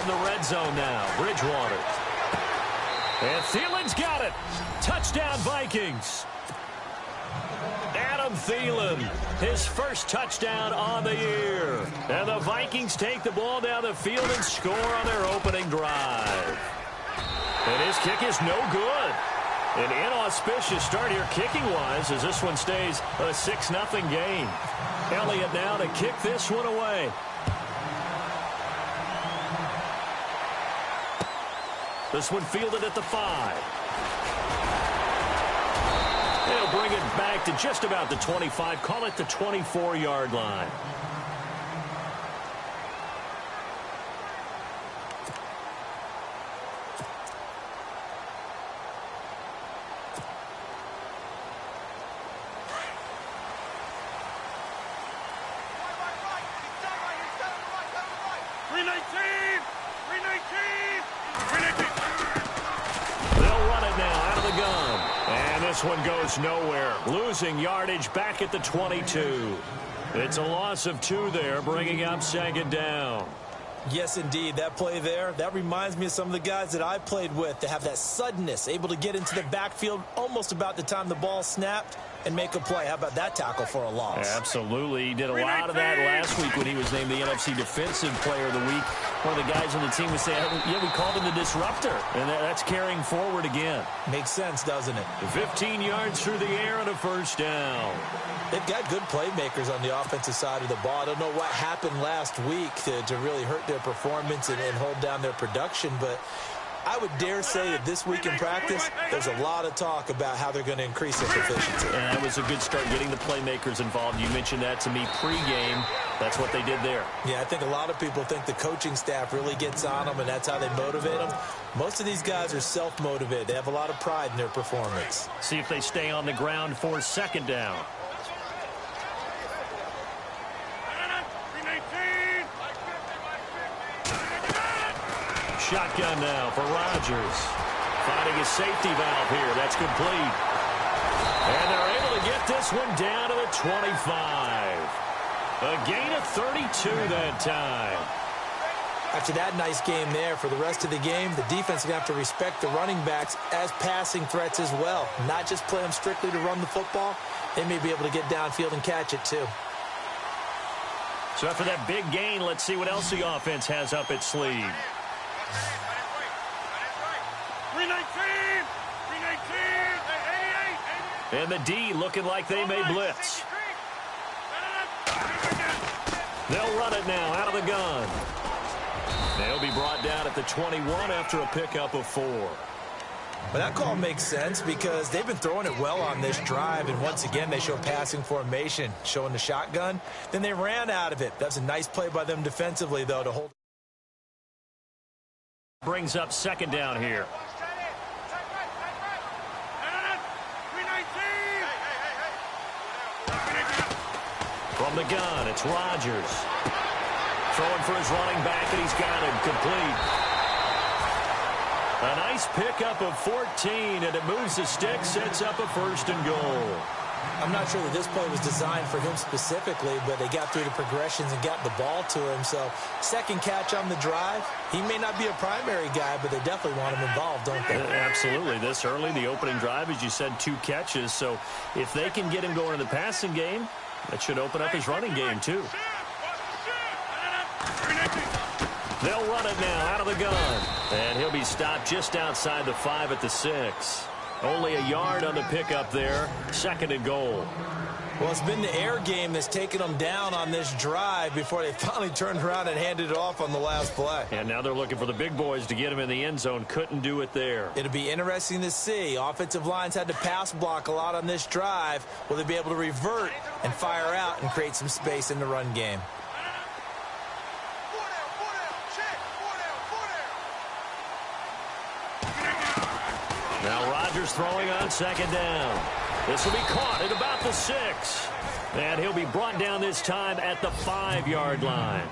From the red zone now, Bridgewater. And Thielen's got it. Touchdown, Vikings. Adam Thielen, his first touchdown on the year. And the Vikings take the ball down the field and score on their opening drive. And his kick is no good. An inauspicious start here kicking-wise as this one stays a 6-0 game. Elliott now to kick this one away. This one fielded at the 5. They'll bring it back to just about the 25. Call it the 24-yard line. This one goes nowhere. Losing yardage back at the 22. It's a loss of 2 there, bringing up second down. Yes, indeed. That play there, that reminds me of some of the guys that I played with that have that suddenness, able to get into the backfield almost about the time the ball snapped and make a play. How about that tackle for a loss? Absolutely. He did a lot of that last week when he was named the NFC Defensive Player of the Week. One of the guys on the team would say, yeah, we called him the disruptor. And that's carrying forward again. Makes sense, doesn't it? 15 yards through the air and a first down. They've got good playmakers on the offensive side of the ball. I don't know what happened last week to really hurt their performance and hold down their production, but I would dare say that this week in practice, there's a lot of talk about how they're going to increase their proficiency. And that was a good start, getting the playmakers involved. You mentioned that to me pregame. That's what they did there. Yeah, I think a lot of people think the coaching staff really gets on them, and that's how they motivate them. Most of these guys are self-motivated. They have a lot of pride in their performance. See if they stay on the ground for second down. Shotgun now for Rodgers. Finding his safety valve here. That's complete. And they're able to get this one down to the 25. A gain of 32 that time. After that nice game there, for the rest of the game, the defense is going to have to respect the running backs as passing threats as well. Not just play them strictly to run the football. They may be able to get downfield and catch it too. So after that big gain, let's see what else the offense has up its sleeve. 319. And the D looking like they may blitz. They'll run it now out of the gun. They'll be brought down at the 21 after a pickup of 4. But that call makes sense because they've been throwing it well on this drive, and once again they show passing formation, showing the shotgun. Then they ran out of it. That's a nice play by them defensively, though, to hold. Brings up second down here. From the gun, it's Rodgers. Throwing for his running back, and he's got him complete. A nice pickup of 14, and it moves the stick, sets up a 1st and goal. I'm not sure that this play was designed for him specifically, but they got through the progressions and got the ball to him. So, second catch on the drive. He may not be a primary guy, but they definitely want him involved, don't they? Absolutely. This early, the opening drive, as you said, 2 catches. So, if they can get him going in the passing game, that should open up his running game, too. They'll run it now out of the gun. And he'll be stopped just outside the 5 at the 6. Only a yard on the pickup there. 2nd and goal. Well, it's been the air game that's taken them down on this drive before they finally turned around and handed it off on the last play. And now they're looking for the big boys to get him in the end zone. Couldn't do it there. It'll be interesting to see. Offensive lines had to pass block a lot on this drive. Will they be able to revert and fire out and create some space in the run game? Now Rodgers throwing on second down. This will be caught at about the 6. And he'll be brought down this time at the 5-yard line.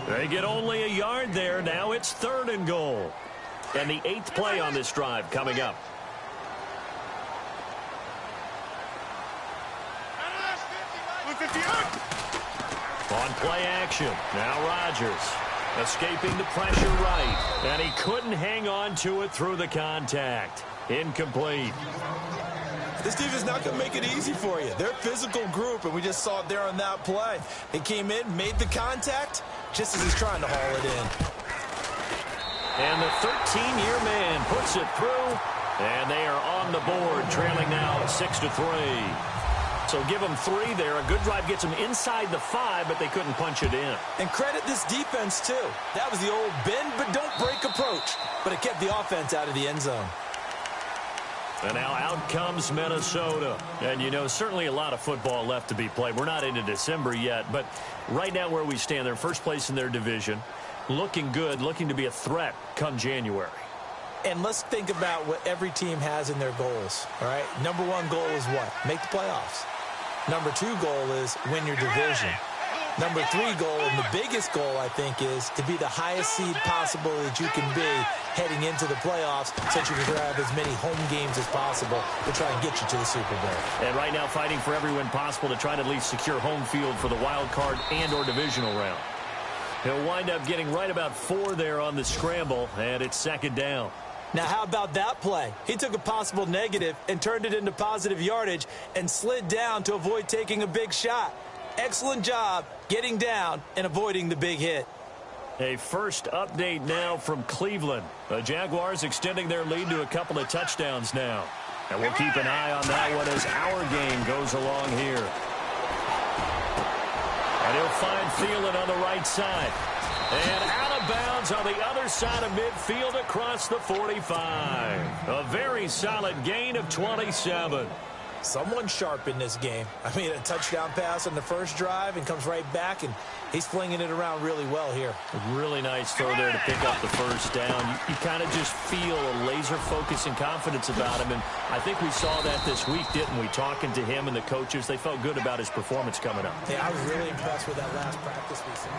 They get only a yard there. Now it's 3rd and goal. And the 8th play on this drive coming up. On play action. Now Rodgers. Escaping the pressure right. And he couldn't hang on to it through the contact. Incomplete. This defense is not going to make it easy for you. They're a physical group, and we just saw it there on that play. He came in, made the contact, just as he's trying to haul it in. And the 13-year man puts it through, and they are on the board, trailing now 6-3. So give them 3 there. A good drive gets them inside the 5, but they couldn't punch it in. And credit this defense, too. That was the old bend but don't break approach, but it kept the offense out of the end zone. And now out comes Minnesota. And, you know, certainly a lot of football left to be played. We're not into December yet, but right now where we stand, they're first place in their division. Looking good, looking to be a threat come January. And let's think about what every team has in their goals, all right? Number 1 goal is what? Make the playoffs. Number 2 goal is win your division. Number 3 goal, and the biggest goal, I think, is to be the highest seed possible that you can be heading into the playoffs so that you can grab as many home games as possible to try and get you to the Super Bowl. And right now fighting for every win possible to try to at least secure home field for the wild card and or divisional round. He'll wind up getting right about 4 there on the scramble, and it's 2nd down. Now, how about that play? He took a possible negative and turned it into positive yardage and slid down to avoid taking a big shot. Excellent job getting down and avoiding the big hit. A first update now from Cleveland. The Jaguars extending their lead to a couple of touchdowns now. And we'll keep an eye on that one as our game goes along here. And he'll find Thielen on the right side. And out of bounds on the other side of midfield across the 45. A very solid gain of 27. Someone sharp in this game. I mean, a touchdown pass on the first drive and comes right back, and he's flinging it around really well here. A really nice throw there to pick up the first down. You kind of just feel a laser focus and confidence about him, and I think we saw that this week, didn't we? Talking to him and the coaches, they felt good about his performance coming up. Yeah, I was really impressed with that last practice we saw.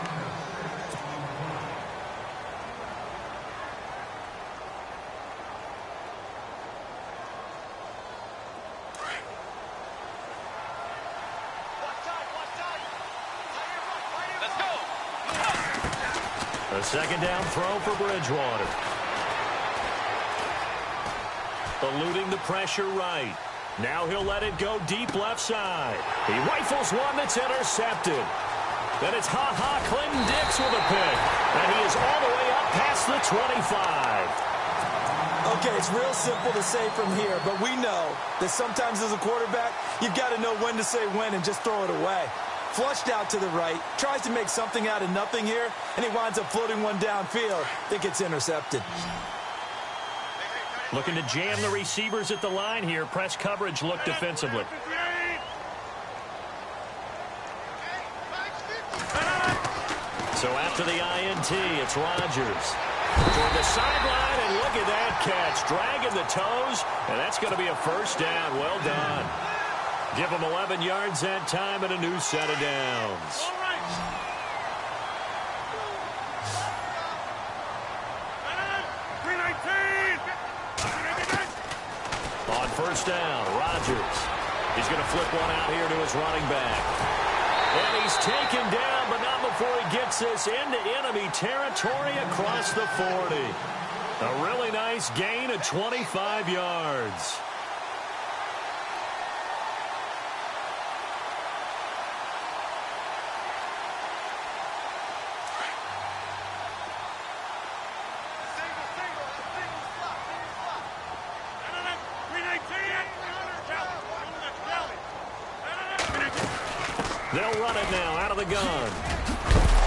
A 2nd down throw for Bridgewater. Eluding the pressure right. Now he'll let it go deep left side. He rifles one that's intercepted. Then it's Clinton-Dix with a pick. And he is all the way up past the 25. Okay, it's real simple to say from here, but we know that sometimes as a quarterback, you've got to know when to say when and just throw it away. Flushed out to the right, tries to make something out of nothing here, and he winds up floating one downfield. I think it's intercepted. Looking to jam the receivers at the line here. Press coverage look defensively. So after the INT, it's Rodgers. Toward the sideline, and look at that catch. Dragging the toes, and that's going to be a first down. Well done. Give them 11 yards that time and a new set of downs. On first down, Rodgers. He's going to flip one out here to his running back. And he's taken down, but not before he gets this into enemy territory across the 40. A really nice gain of 25 yards. They'll run it now out of the gun.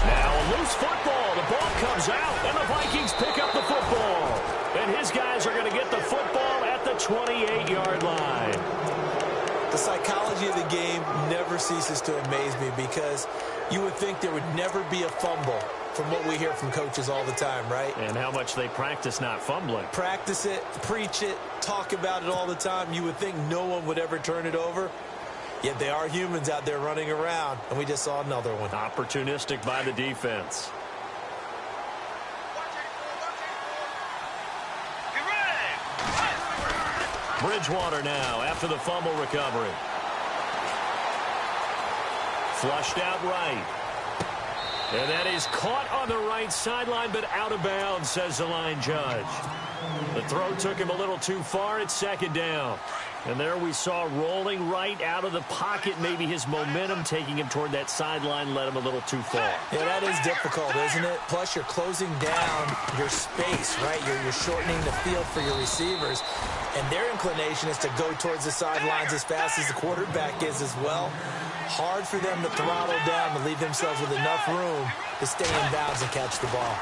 Now a loose football. The ball comes out, and the Vikings pick up the football. And his guys are going to get the football at the 28-yard line. The psychology of the game never ceases to amaze me because you would think there would never be a fumble from what we hear from coaches all the time, right? And how much they practice not fumbling. Practice it, preach it, talk about it all the time. You would think no one would ever turn it over. Yet they are humans out there running around, and we just saw another one. Opportunistic by the defense. Bridgewater now after the fumble recovery. Flushed out right. And that is caught on the right sideline, but out of bounds, says the line judge. The throw took him a little too far. It's second down. And there we saw rolling right out of the pocket. Maybe his momentum taking him toward that sideline led him a little too far. Yeah, that is difficult, isn't it? Plus, you're closing down your space, right? You're shortening the field for your receivers. And their inclination is to go towards the sidelines as fast as the quarterback is as well. Hard for them to throttle down to leave themselves with enough room to stay in bounds and catch the ball.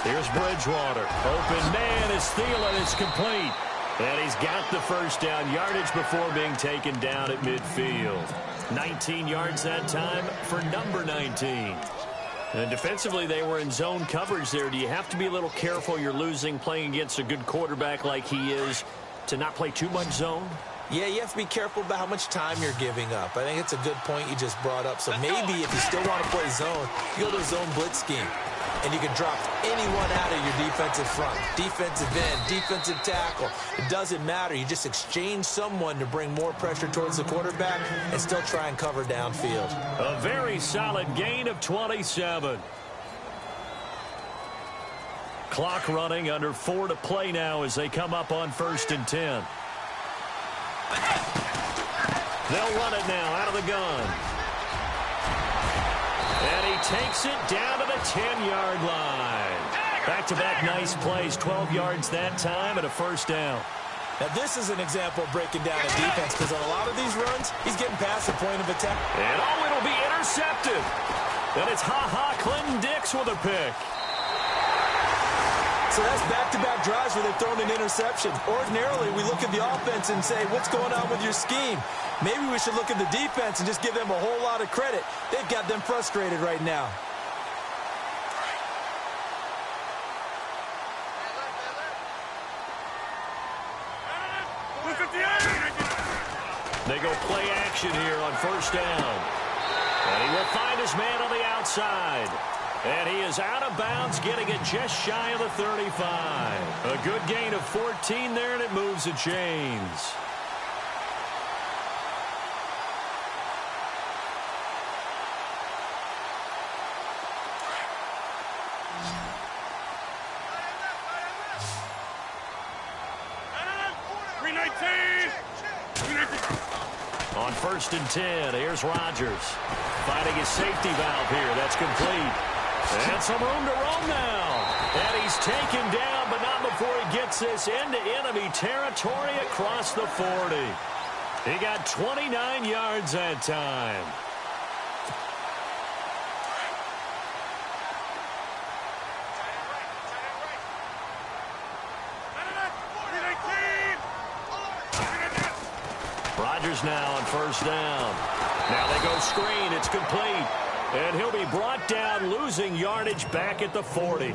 Here's Bridgewater. Open man is Thielen. It's complete. And he's got the first down yardage before being taken down at midfield. 19 yards that time for number 19. And defensively, they were in zone coverage there. Do you have to be a little careful? You're losing playing against a good quarterback like he is to not play too much zone? Yeah, you have to be careful about how much time you're giving up. I think it's a good point you just brought up. So maybe if you still want to play zone, you go to a zone blitz scheme. And you can drop anyone out of your defensive front. Defensive end, defensive tackle. It doesn't matter. You just exchange someone to bring more pressure towards the quarterback and still try and cover downfield. A very solid gain of 27. Clock running, under 4 to play now as they come up on 1st and 10. They'll run it now out of the gun. And he takes it down to the 10-yard line. Back-to-back nice plays, 12 yards that time and a first down. Now, this is an example of breaking down a defense because on a lot of these runs, he's getting past the point of attack. And it'll be intercepted. And it's Clinton Dix with a pick. So that's back-to-back drives where they've thrown an interception. Ordinarily, we look at the offense and say, what's going on with your scheme? Maybe we should look at the defense and just give them a whole lot of credit. They've got them frustrated right now. They go play action here on first down. And he will find his man on the outside. And he is out of bounds, getting it just shy of the 35. A good gain of 14 there, and it moves the chains. On 1st and 10, here's Rodgers. Finding his safety valve here. That's complete. And some room to roam now. And he's taken down, but not before he gets this into enemy territory across the 40. He got 29 yards that time. Rodgers now on first down. Now they go screen. It's complete. And he'll be brought down, losing yardage back at the 40.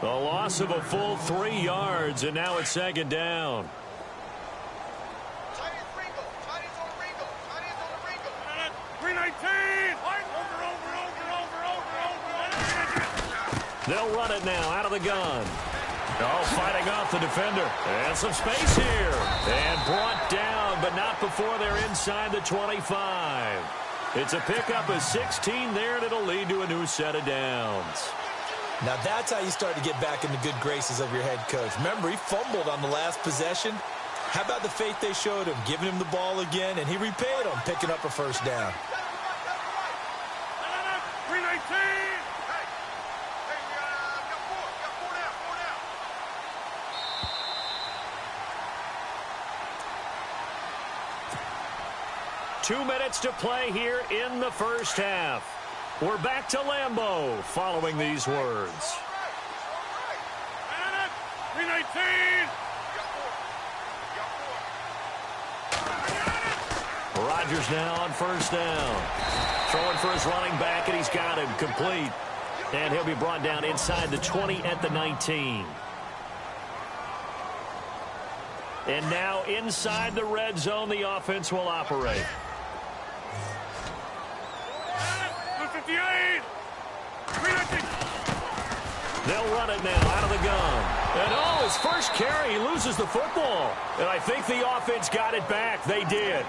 A loss of a full 3 yards, and now it's second down. They'll run it now out of the gun. Oh, fighting off the defender. And some space here. And brought down, but not before they're inside the 25. It's a pickup of 16 there, and it'll lead to a new set of downs. Now that's how you start to get back in the good graces of your head coach. Remember, he fumbled on the last possession. How about the faith they showed him, giving him the ball again, and he repaid them, picking up a first down. Two minutes to play here in the first half. We're back to Lambeau following these words. Rodgers now on first down. Throwing for his running back, and he's got him complete. And he'll be brought down inside the 20 at the 19. And now inside the red zone, the offense will operate. They'll run it now out of the gun. And oh, his first carry, he loses the football. And I think the offense got it back. They did.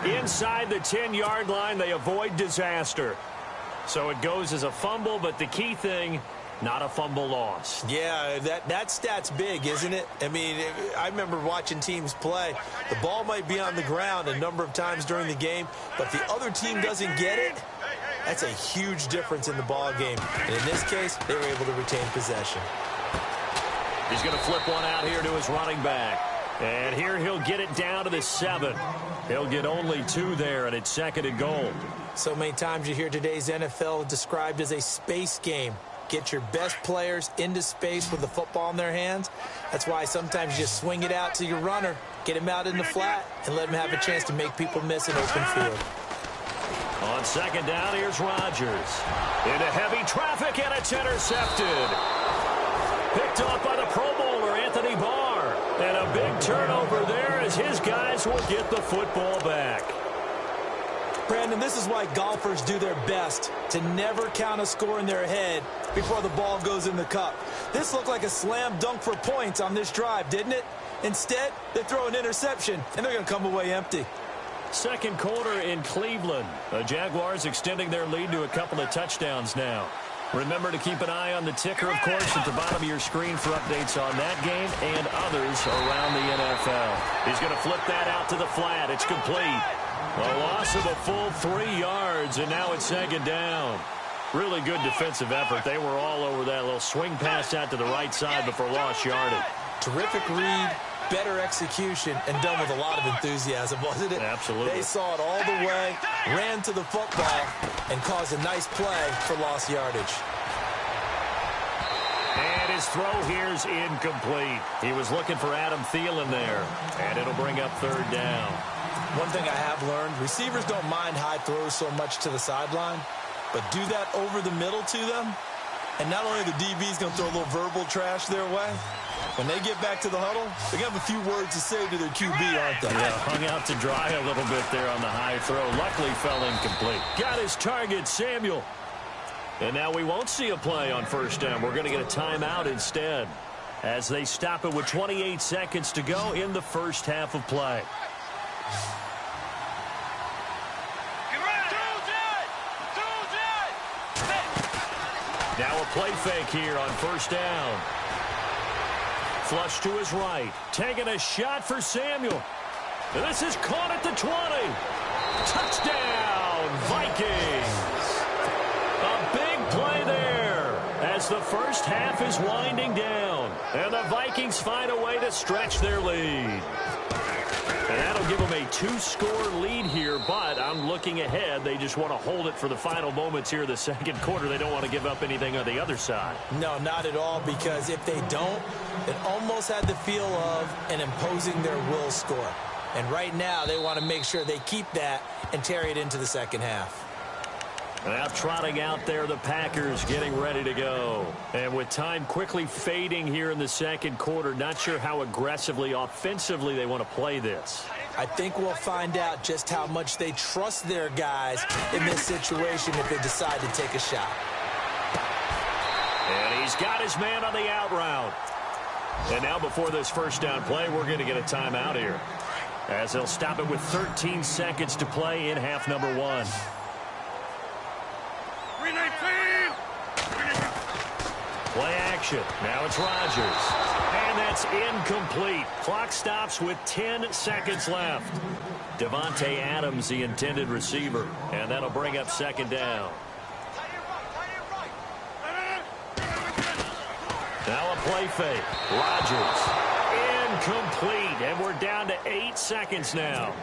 Inside the 10-yard line, they avoid disaster. So it goes as a fumble, but the key thing, not a fumble loss. Yeah, that stat's big, isn't it? I mean, I remember watching teams play. The ball might be on the ground a number of times during the game, but the other team doesn't get it. That's a huge difference in the ball game. And in this case, they were able to retain possession. He's going to flip one out here to his running back. And here he'll get it down to the 7. He'll get only 2 there, and it's 2nd and goal. So many times you hear today's NFL described as a space game. Get your best players into space with the football in their hands. That's why sometimes you just swing it out to your runner, get him out in the flat, and let him have a chance to make people miss an open field. On 2nd down, here's Rodgers. Into heavy traffic, and it's intercepted. Picked off by the Pro Bowler, Anthony Barr. And a big turnover there as his guys will get the football back. Brandon, this is why golfers do their best to never count a score in their head before the ball goes in the cup. This looked like a slam dunk for points on this drive, didn't it? Instead, they throw an interception, and they're going to come away empty. 2nd quarter in Cleveland. The Jaguars extending their lead to a couple of touchdowns now. Remember to keep an eye on the ticker, of course, at the bottom of your screen for updates on that game and others around the NFL. He's going to flip that out to the flat. It's complete. A loss of a full 3 yards, and now it's 2nd down. Really good defensive effort. They were all over that little swing pass out to the right side before lost yardage. Terrific read, better execution, and done with a lot of enthusiasm, wasn't it? Absolutely. They saw it all the way, ran to the football, and caused a nice play for lost yardage. And his throw here's incomplete. He was looking for Adam Thielen there, and it'll bring up 3rd down. One thing I have learned, receivers don't mind high throws so much to the sideline, but do that over the middle to them, and not only the DB's going to throw a little verbal trash their way, when they get back to the huddle, they're going to have a few words to say to their QB, aren't they? Yeah, hung out to dry a little bit there on the high throw. Luckily fell incomplete. Got his target, Samuel. And now we won't see a play on 1st down. We're going to get a timeout instead as they stop it with 28 seconds to go in the first half of play. Now a play fake here on 1st down. Flush to his right. Taking a shot for Samuel. And this is caught at the 20. Touchdown, Vikings. A big play there as the first half is winding down. And the Vikings find a way to stretch their lead. And that'll give them a 2-score lead here, but I'm looking ahead. They just want to hold it for the final moments here in the 2nd quarter. They don't want to give up anything on the other side. No, not at all, because if they don't, it almost had the feel of an imposing their will score. And right now, they want to make sure they keep that and carry it into the 2nd half. Now trotting out there, the Packers getting ready to go. And with time quickly fading here in the 2nd quarter, not sure how aggressively, offensively they want to play this. I think we'll find out just how much they trust their guys in this situation if they decide to take a shot. And he's got his man on the out route. And now before this 1st down play, we're going to get a timeout here, as they'll stop it with 13 seconds to play in half number 1. Play action. Now it's Rodgers. And that's incomplete. Clock stops with 10 seconds left. Devontae Adams, the intended receiver. And that'll bring up 2nd down. Now a play fake. Rodgers. Incomplete. And we're down to 8 seconds now.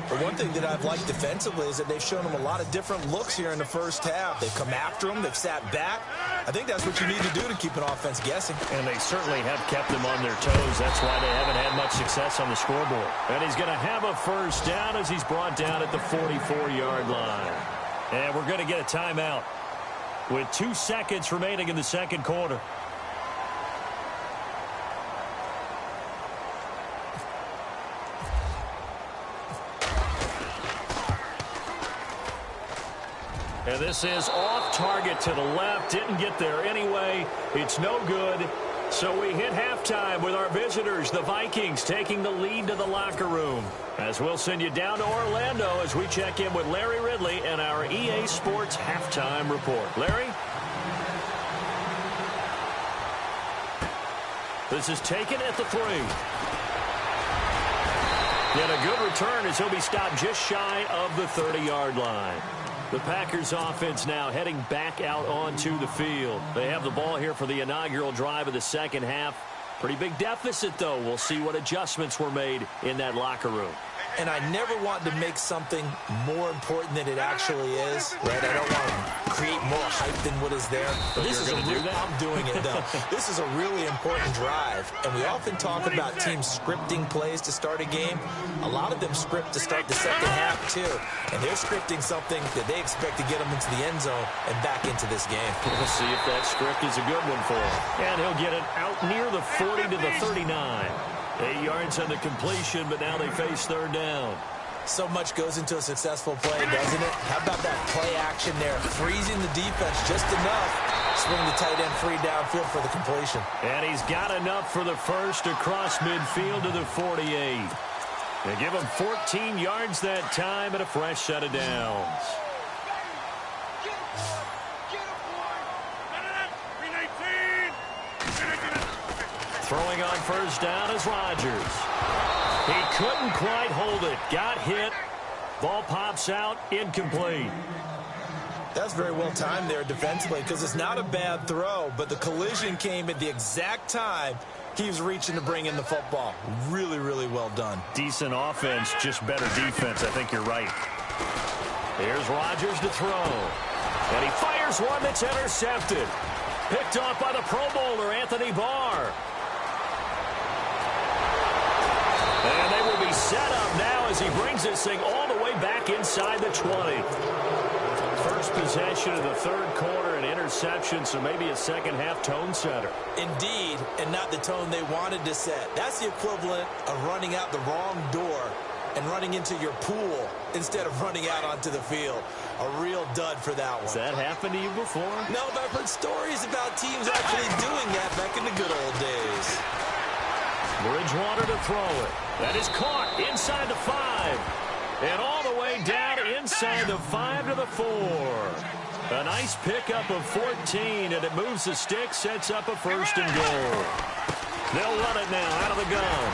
But one thing that I've liked defensively is that they've shown them a lot of different looks here in the first half. They've come after them. They've sat back. I think that's what you need to do to keep an offense guessing. And they certainly have kept them on their toes. That's why they haven't had much success on the scoreboard. And he's going to have a 1st down as he's brought down at the 44-yard line. And we're going to get a timeout with 2 seconds remaining in the 2nd quarter. And this is off target to the left. Didn't get there anyway. It's no good. So we hit halftime with our visitors, the Vikings, taking the lead to the locker room. As we'll send you down to Orlando as we check in with Larry Ridley and our EA Sports halftime report. Larry? This is taken at the 3. Get a good return as he'll be stopped just shy of the 30-yard line. The Packers offense now heading back out onto the field. They have the ball here for the inaugural drive of the second half. Pretty big deficit, though. We'll see what adjustments were made in that locker room. And I never want to make something more important than it actually is, right? I don't want to create more hype than what is there. But this is I'm doing it, though. This is a really important drive. And we often talk about teams scripting plays to start a game. A lot of them script to start the second half, too. And they're scripting something that they expect to get them into the end zone and back into this game. We'll see if that script is a good one for him. And he'll get it out near the 40 to the 39. 8 yards on the completion, but now they face third down. So much goes into a successful play, doesn't it? How about that play action there? Freezing the defense just enough. Swing the tight end free downfield for the completion. And he's got enough for the first across midfield to the 48. They give him 14 yards that time and a fresh set of downs. Throwing on first down is Rodgers. He couldn't quite hold it. Got hit. Ball pops out. Incomplete. That's very well timed there defensively because it's not a bad throw, but the collision came at the exact time he was reaching to bring in the football. Really, really well done. Decent offense, just better defense. I think you're right. Here's Rodgers to throw. And he fires one that's intercepted. Picked off by the Pro Bowler, Anthony Barr. And they will be set up now as he brings this thing all the way back inside the 20. First possession of the third quarter, an interception, so maybe a second-half tone setter. Indeed, and not the tone they wanted to set. That's the equivalent of running out the wrong door and running into your pool instead of running out onto the field. A real dud for that one. Has that happened to you before? No, but I've heard stories about teams actually doing that back in the good old days. Bridgewater to throw it. That is caught inside the 5. And all the way down inside the 5 to the 4. A nice pickup of 14, and it moves the stick, sets up a first and goal. They'll run it now out of the gun.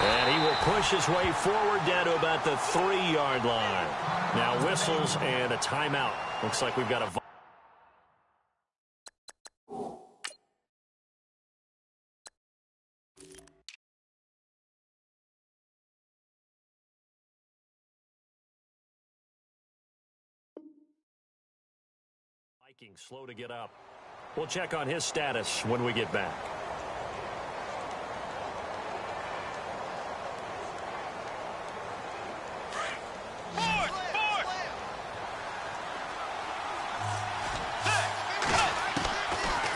And he will push his way forward down to about the 3-yard line. Now whistles and a timeout. Looks like we've got a... Vikings slow to get up. We'll check on his status when we get back.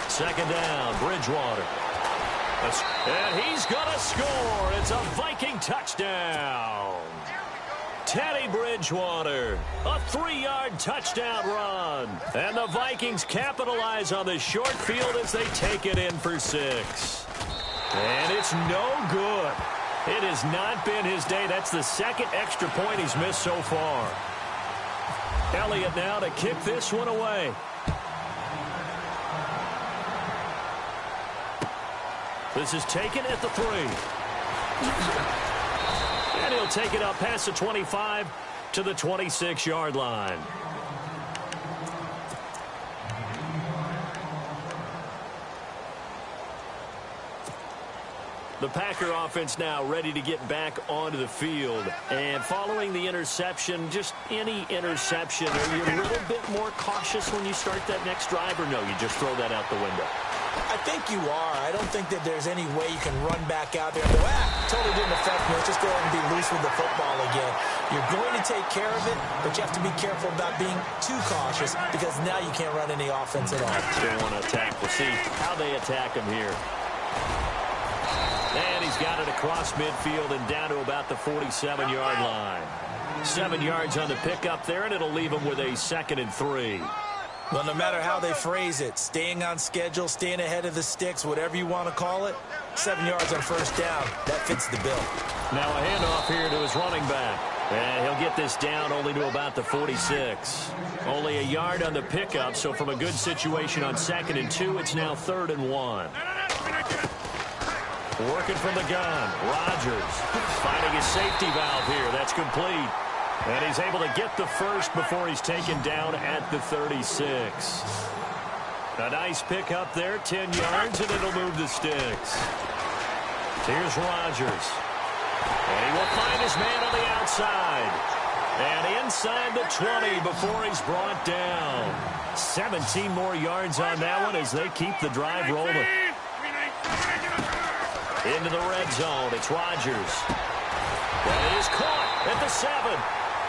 Second down, Bridgewater. And he's going to score. It's a Viking touchdown. Teddy Bridgewater, a 3-yard touchdown run. And the Vikings capitalize on the short field as they take it in for 6. And it's no good. It has not been his day. That's the second extra point he's missed so far. Elliott now to kick this one away. This is taken at the 3. And he'll take it up past the 25 to the 26-yard line. The Packer offense now ready to get back onto the field. And following the interception, just any interception, are you a little bit more cautious when you start that next drive, or no, you just throw that out the window? I think you are. I don't think that there's any way you can run back out there and go, totally didn't affect me. Let's just go ahead and be loose with the football again. You're going to take care of it, but you have to be careful about being too cautious because now you can't run any offense at all. They want to attack. We'll see how they attack him here. And he's got it across midfield and down to about the 47-yard line. 7 yards on the pickup there, and it'll leave him with a 2nd and 3. Well, no matter how they phrase it, staying on schedule, staying ahead of the sticks, whatever you want to call it, 7 yards on first down, that fits the bill. Now a handoff here to his running back. And he'll get this down only to about the 46. Only a yard on the pickup, so from a good situation on 2nd and 2, it's now 3rd and 1. Working from the gun. Rodgers finding his safety valve here. That's complete. And he's able to get the first before he's taken down at the 36. A nice pickup there, 10 yards, and it'll move the sticks. Here's Rodgers. And he will find his man on the outside. And inside the 20 before he's brought down. 17 more yards on that one as they keep the drive rolling. Into the red zone. It's Rodgers. And it is caught at the 7.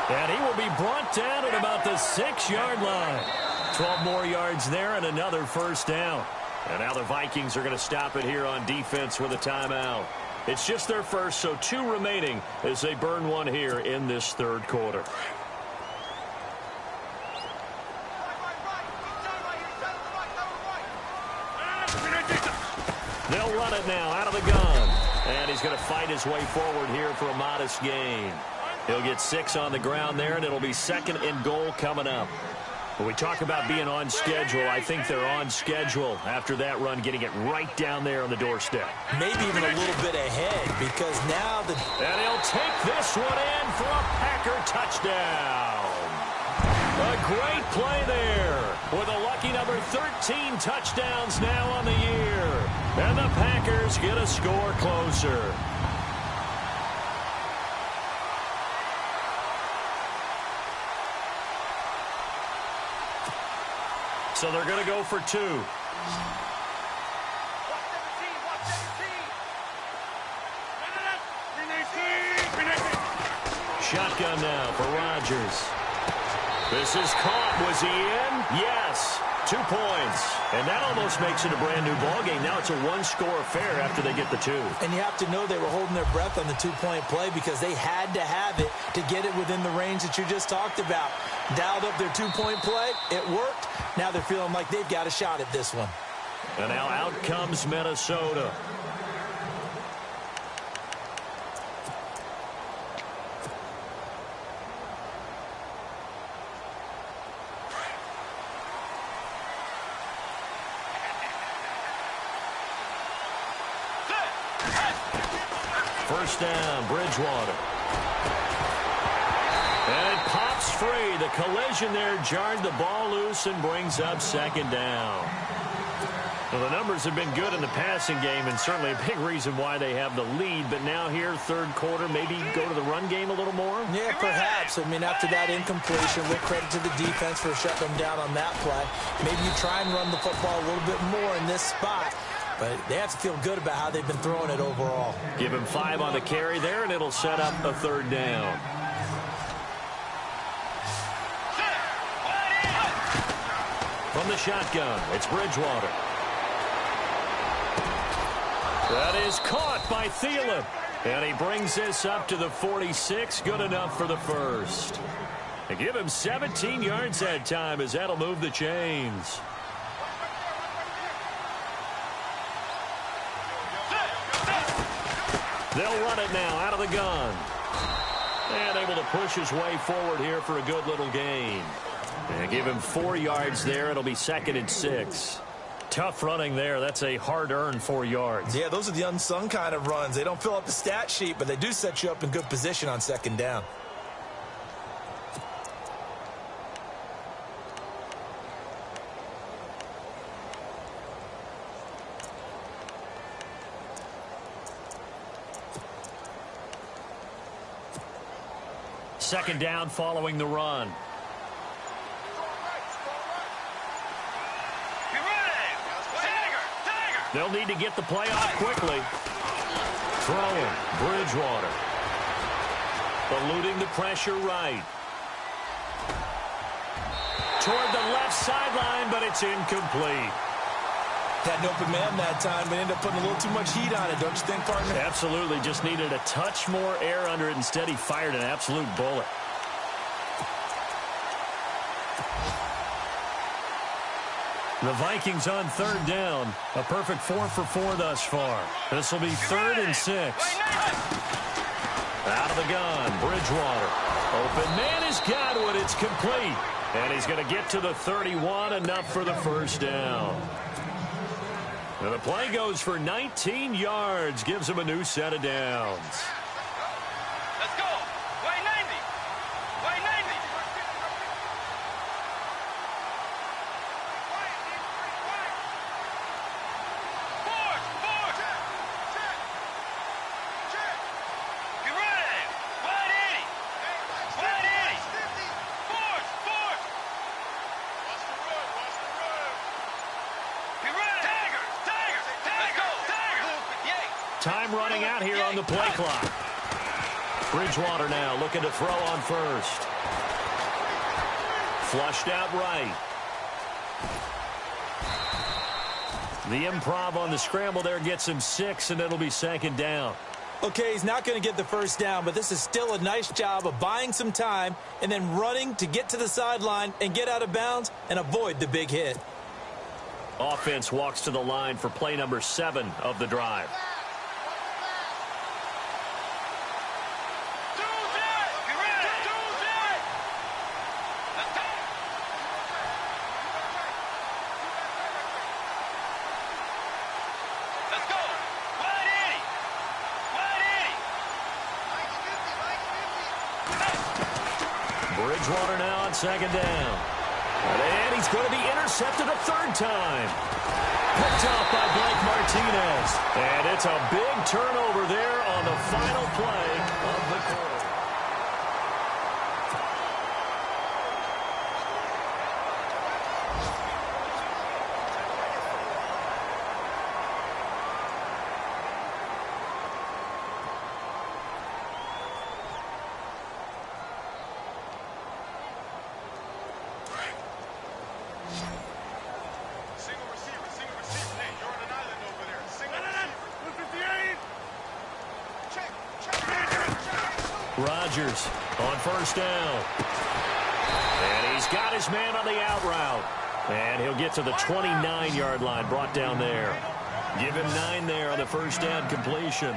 And he will be brought down at about the 6-yard line. 12 more yards there and another first down. And now the Vikings are going to stop it here on defense with a timeout. It's just their first, so 2 remaining as they burn one here in this 3rd quarter. They'll run it now out of the gun. And he's going to fight his way forward here for a modest gain. He'll get 6 on the ground there, and it'll be 2nd and goal coming up. When we talk about being on schedule, I think they're on schedule after that run, getting it right down there on the doorstep. Maybe even a little bit ahead because now the... And he'll take this one in for a Packer touchdown. A great play there with a lucky number 13 touchdowns now on the year. And the Packers get a score closer. So they're going to go for 2. Shotgun now for Rodgers. This is caught. Was he in? Yes. 2 points. And that almost makes it a brand-new ballgame. Now it's a 1-score affair after they get the 2. And you have to know they were holding their breath on the 2-point play because they had to have it to get it within the range that you just talked about. Dialed up their 2-point play. It worked. Now they're feeling like they've got a shot at this one. And now out comes Minnesota. First down, Bridgewater. And it pops free. The collision there jarred the ball loose and brings up 2nd down. Well, the numbers have been good in the passing game and certainly a big reason why they have the lead. But now here, 3rd quarter, maybe go to the run game a little more? Yeah, perhaps. I mean, after that incompletion, we'll credit to the defense for shutting them down on that play. Maybe you try and run the football a little bit more in this spot. But they have to feel good about how they've been throwing it overall. Give him 5 on the carry there, and it'll set up a 3rd down. From the shotgun, it's Bridgewater. That is caught by Thielen. And he brings this up to the 46. Good enough for the first. They give him 17 yards that time as that'll move the chains. They'll run it now out of the gun. And able to push his way forward here for a good little gain. And give him 4 yards there. It'll be 2nd and 6. Tough running there. That's a hard-earned 4 yards. Yeah, those are the unsung kind of runs. They don't fill up the stat sheet, but they do set you up in good position on 2nd down. Second down following the run. They'll need to get the play off quickly. Throwing, Bridgewater. Eluding the pressure right. Toward the left sideline, but it's incomplete. Had an open man that time, but ended up putting a little too much heat on it, don't you think, partner? Absolutely. Just needed a touch more air under it. Instead, he fired an absolute bullet. The Vikings on third down. A perfect 4 for 4 thus far. This will be 3rd and 6. Out of the gun, Bridgewater. Open man is Godwin. It's complete. And he's going to get to the 31, enough for the first down. And the play goes for 19 yards, gives him a new set of downs. Let's go. Way 90. Way 90. Forward. Forward. Get ready. Wide 80. Wide 80. Forward. Forward. Watch the run. Watch the run. Get ready. Tiger. Tiger. Let's go. Tiger. Time running out here on the play clock. Bridgewater now looking to throw on first. Flushed out right. The improv on the scramble there gets him 6, and it'll be 2nd down. Okay, he's not going to get the first down, but this is still a nice job of buying some time and then running to get to the sideline and get out of bounds and avoid the big hit. Offense walks to the line for play number 7 of the drive. Bridgewater now on 2nd down. And he's going to be intercepted a 3rd time. Picked off by Blake Martinez. And it's a big turnover there on the final play of the quarter. Rodgers on 1st down. And he's got his man on the out route. And he'll get to the 29-yard line, brought down there. Give him 9 there on the 1st down completion.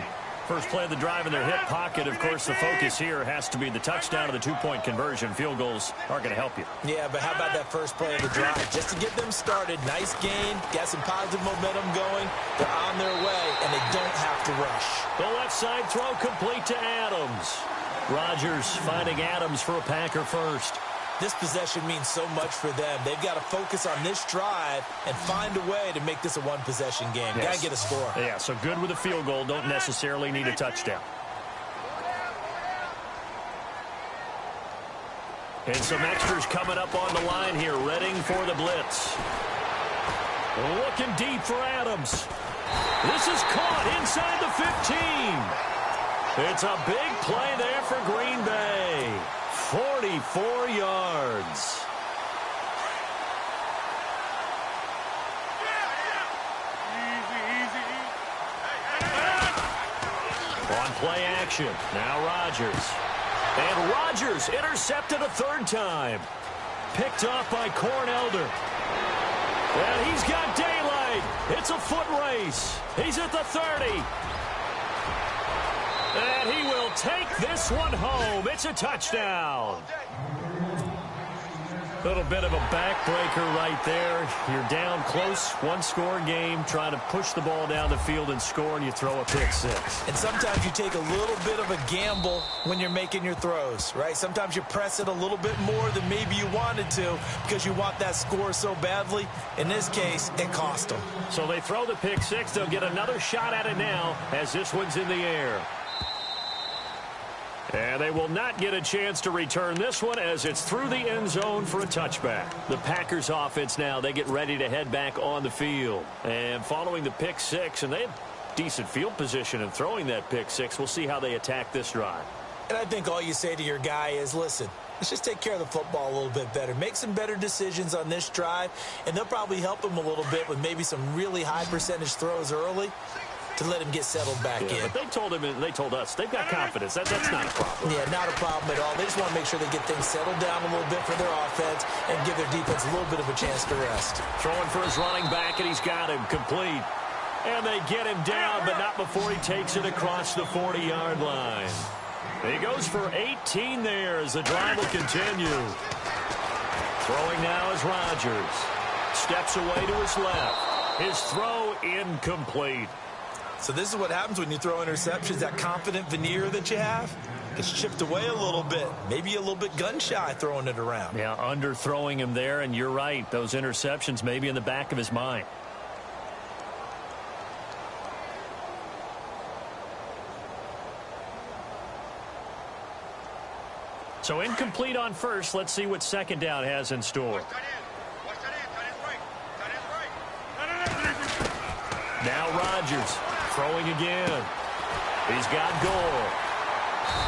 First play of the drive in their hip pocket. Of course, the focus here has to be the touchdown of the 2-point conversion. Field goals aren't going to help you. Yeah, but how about that first play of the drive? Just to get them started, nice gain, got some positive momentum going. They're on their way, and they don't have to rush. The left side throw complete to Adams. Rodgers finding Adams for a Packer first. This possession means so much for them. They've got to focus on this drive and find a way to make this a one-possession game. Yes. Got to get a score. Yeah, so good with a field goal. Don't necessarily need a touchdown. And some extras coming up on the line here, readying for the blitz. Looking deep for Adams. This is caught inside the 15. It's a big play there for Green Bay. 44 yards. On play action. Now Rodgers. And Rodgers intercepted a 3rd time. Picked off by Cornelder. And he's got daylight. It's a foot race. He's at the 30. And he will take this one home. It's a touchdown. A little bit of a backbreaker right there. You're down close, 1-score game, trying to push the ball down the field and score, and you throw a pick 6. And sometimes you take a little bit of a gamble when you're making your throws, right? Sometimes you press it a little bit more than maybe you wanted to because you want that score so badly. In this case, it cost them. So they throw the pick 6. They'll get another shot at it now as this one's in the air. And they will not get a chance to return this one as it's through the end zone for a touchback. The Packers offense now, they get ready to head back on the field. And following the pick 6, and they have decent field position in throwing that pick 6. We'll see how they attack this drive. And I think all you say to your guy is, listen, let's just take care of the football a little bit better. Make some better decisions on this drive, and they'll probably help him a little bit with maybe some really high percentage throws early to let him get settled back in. But they told us they've got confidence. That's not a problem. Yeah, not a problem at all. They just want to make sure they get things settled down a little bit for their offense and give their defense a little bit of a chance to rest. Throwing for his running back, and he's got him complete. And they get him down, but not before he takes it across the 40-yard line. He goes for 18 there as the drive will continue. Throwing now is Rodgers. Steps away to his left. His throw incomplete. So this is what happens when you throw interceptions. That confident veneer that you have gets chipped away a little bit. Maybe a little bit gun-shy throwing it around. Yeah, underthrowing him there, and you're right. Those interceptions may be in the back of his mind. So incomplete on first. Let's see what second down has in store. Now Rodgers throwing again. He's got goal.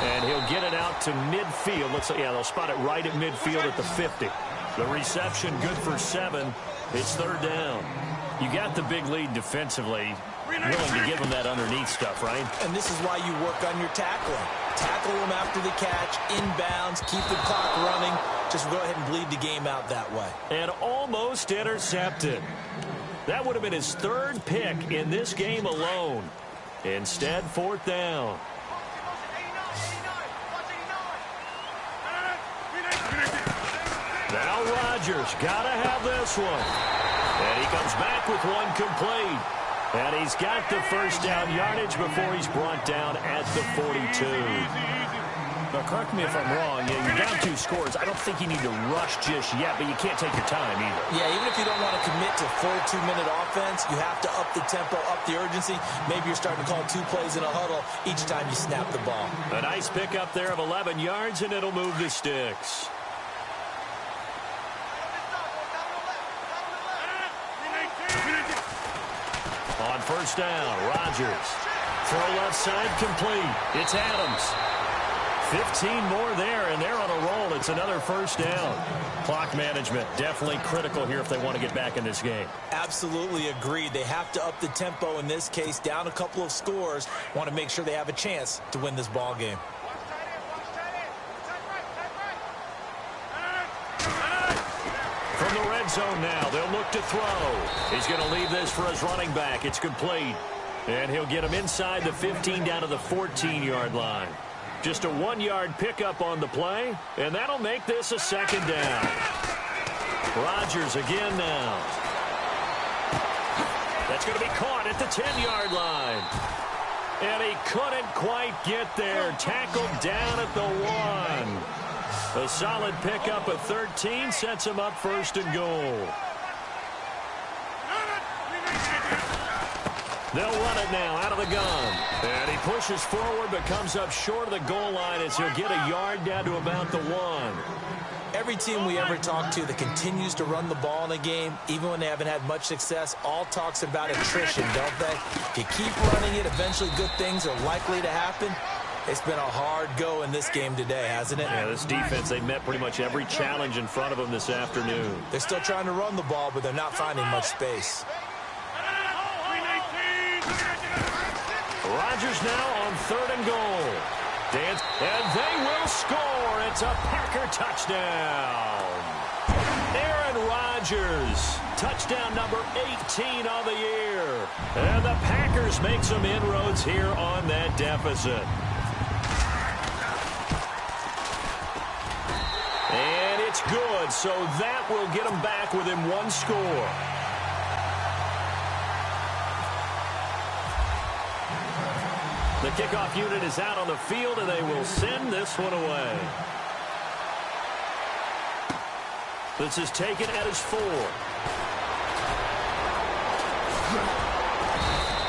And he'll get it out to midfield. Looks like, yeah, they'll spot it right at midfield at the 50. The reception good for 7. It's third down. You got the big lead defensively. Willing to give him that underneath stuff, right? And this is why you work on your tackling. Tackle him after the catch, inbounds, keep the clock running. Just go ahead and bleed the game out that way. And almost intercepted. That would have been his third pick in this game alone. Instead, fourth down. Now Rodgers got to have this one. And he comes back with one complete. And he's got the first down yardage before he's brought down at the 42. Now, correct me if I'm wrong. Yeah, you're down 2 scores. I don't think you need to rush just yet, but you can't take your time either. Yeah, even if you don't want to commit to full 2-minute offense, you have to up the tempo, up the urgency. Maybe you're starting to call 2 plays in a huddle each time you snap the ball. A nice pickup there of 11 yards, and it'll move the sticks. On first down, Rodgers. Throw left side complete. It's Adams. 15 more there, and they're on a roll. It's another first down. Clock management definitely critical here if they want to get back in this game. Absolutely agreed. They have to up the tempo in this case, down a couple of scores. Want to make sure they have a chance to win this ball game. From the red zone now, they'll look to throw. He's going to leave this for his running back. It's complete. And he'll get him inside the 15 down to the 14-yard line. Just a 1-yard pickup on the play, and that'll make this a second down. Rodgers again now. That's going to be caught at the 10-yard line. And he couldn't quite get there. Tackled down at the 1. A solid pickup at 13 sets him up first and goal. They'll run it now out of the gun. And he pushes forward but comes up short of the goal line as he'll get a yard down to about the 1. Every team we ever talk to that continues to run the ball in a game, even when they haven't had much success, all talks about attrition, don't they? If you keep running it, eventually good things are likely to happen. It's been a hard go in this game today, hasn't it? Yeah, this defense, they met pretty much every challenge in front of them this afternoon. They're still trying to run the ball, but they're not finding much space. Rodgers now on third and goal. And they will score. It's a Packer touchdown. Aaron Rodgers, touchdown number 18 on the year. And the Packers make some inroads here on that deficit. And it's good, so that will get them back within 1 score. The kickoff unit is out on the field, and they will send this one away. This is taken at his 4.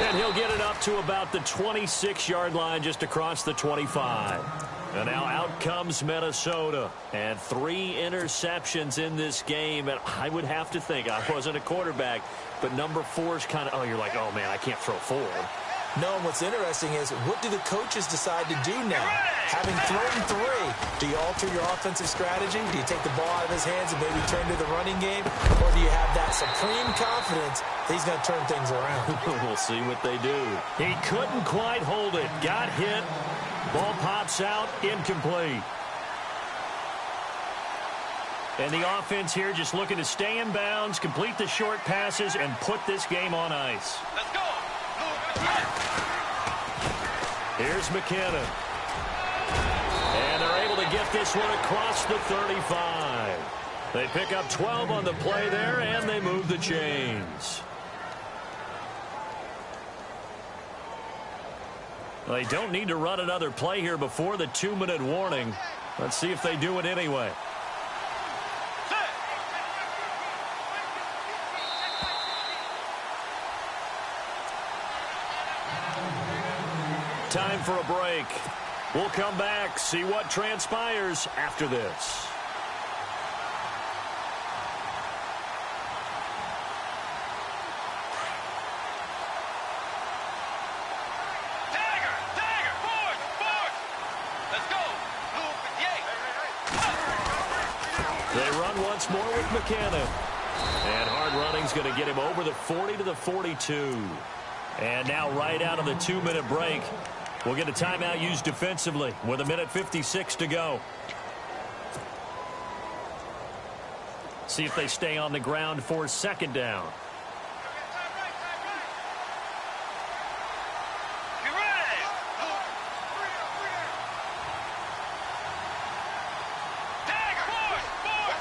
And he'll get it up to about the 26-yard line, just across the 25. And now out comes Minnesota. And 3 interceptions in this game. And I would have to think, I wasn't a quarterback, but number 4 is kind of, oh, you're like, oh, man, I can't throw 4. No, and what's interesting is, what do the coaches decide to do now? Having thrown 3, do you alter your offensive strategy? Do you take the ball out of his hands and maybe turn to the running game? Or do you have that supreme confidence that he's going to turn things around? We'll see what they do. He couldn't quite hold it. Got hit. Ball pops out. Incomplete. And the offense here just looking to stay in bounds, complete the short passes, and put this game on ice. Let's go. Here's McKenna. And they're able to get this one across the 35. They pick up 12 on the play there, and they move the chains. They don't need to run another play here before the 2-minute warning. Let's see if they do it anyway. Time for a break. We'll come back, see what transpires after this. Dagger, force. Let's go. They run once more with McKenna. And hard running's going to get him over the 40 to the 42. And now right out of the 2-minute break, we'll get a timeout used defensively with 1:56 to go. See if they stay on the ground for 2nd down. Get ready. Dagger, force.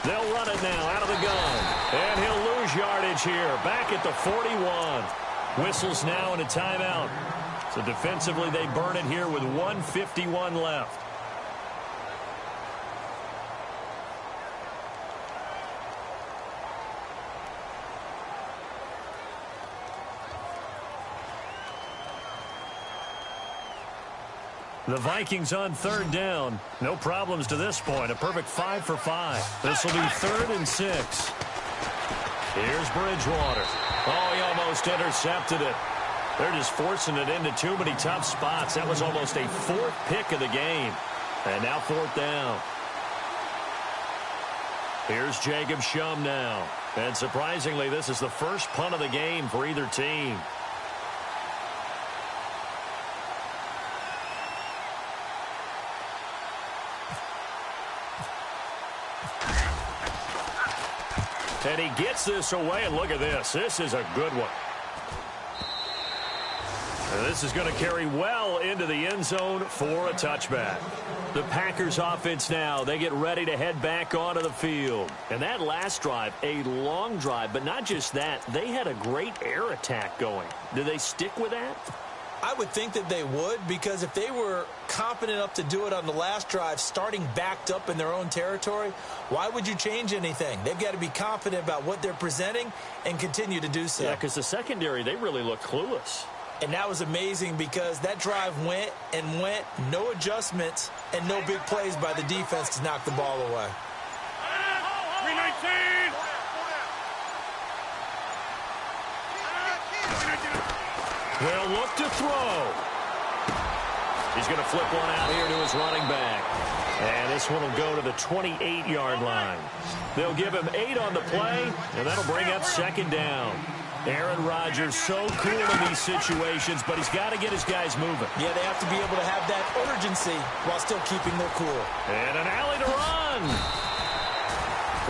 They'll run it now out of the gun. And he'll lose yardage here. Back at the 41. Whistles now and a timeout. So defensively, they burn it here with 1:51 left. The Vikings on 3rd down. No problems to this point. A perfect 5 for 5. This will be 3rd and 6. Here's Bridgewater. Oh, he almost intercepted it. They're just forcing it into too many tough spots. That was almost a 4th pick of the game. And now 4th down. Here's Jacob Shum now. And surprisingly, this is the first punt of the game for either team. And he gets this away, and look at this. This is a good one. And this is going to carry well into the end zone for a touchback. The Packers offense now, they get ready to head back onto the field. And that last drive, a long drive, but not just that. They had a great air attack going. Do they stick with that? I would think that they would, because if they were competent enough to do it on the last drive, starting backed up in their own territory, why would you change anything? They've got to be confident about what they're presenting and continue to do so. Yeah, because the secondary, they really look clueless. And that was amazing because that drive went and went, no adjustments, and no big plays by the defense to knock the ball away. 319. They'll look to throw. He's going to flip one out here to his running back. And this one will go to the 28-yard line. They'll give him 8 on the play, and that'll bring up 2nd down. Aaron Rodgers so cool in these situations, but he's got to get his guys moving. Yeah, they have to be able to have that urgency while still keeping their cool. And an alley to run.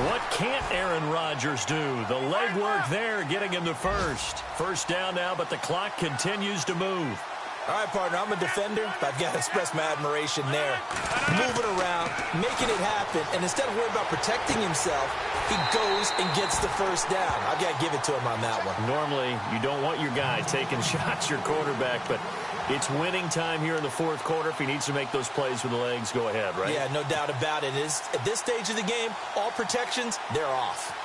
What can't Aaron Rodgers do? The legwork there getting him to first. 1st down now, but the clock continues to move. All right, partner, I'm a defender, but I've got to express my admiration there. Moving around, making it happen, and instead of worrying about protecting himself, he goes and gets the 1st down. I've got to give it to him on that one. Normally, you don't want your guy taking shots, your quarterback, but it's winning time here in the 4th quarter. If he needs to make those plays with the legs, go ahead, right? Yeah, no doubt about it. At this stage of the game, all protections, they're off.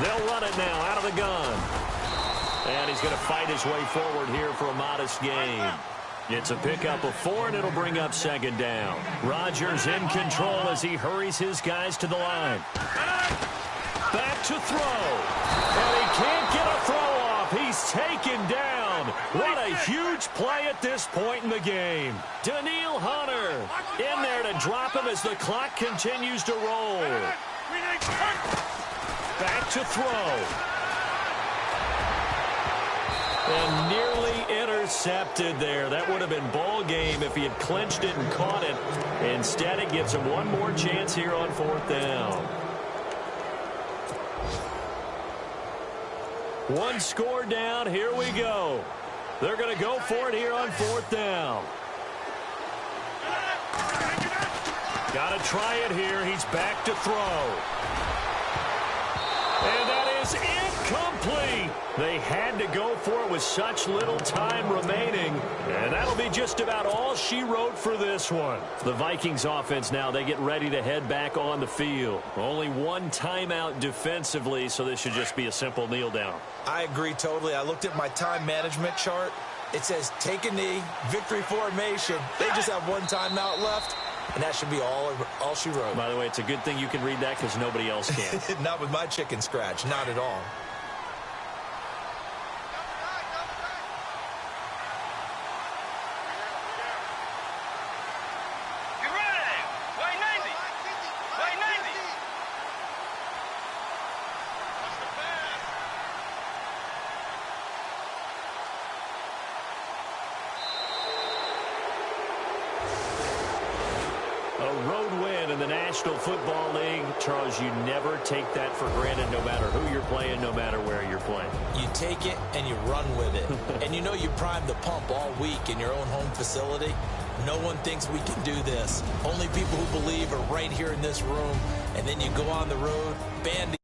They'll run it now out of the gun. And he's going to fight his way forward here for a modest gain. It's a pickup of 4, and it'll bring up second down. Rodgers in control as he hurries his guys to the line. Back to throw. And he can't get a throw off. He's taken down. What a huge play at this point in the game. Daniil Hunter in there to drop him as the clock continues to roll. Back to throw. And nearly intercepted there. That would have been ball game if he had clinched it and caught it. Instead, it gives him one more chance here on 4th down. One score down. Here we go. They're going to go for it here on 4th down. Got to try it here. He's back to throw. And that is incomplete. They had to go for it with such little time remaining. And that'll be just about all she wrote for this one. The Vikings offense now, they get ready to head back on the field. Only one timeout defensively, so this should just be a simple kneel down. I agree totally. I looked at my time management chart. It says take a knee, victory formation. They just have one timeout left. And that should be all she wrote. By the way, it's a good thing you can read that because nobody else can. Not with my chicken scratch. Not at all. Get ready. White 90. White 90. What's the pass? A road win in the National Football League. Charles, you never take that for granted no matter who you're playing, no matter where you're playing. You take it and you run with it. And you know you primed the pump all week in your own home facility. No one thinks we can do this. Only people who believe are right here in this room. And then you go on the road, band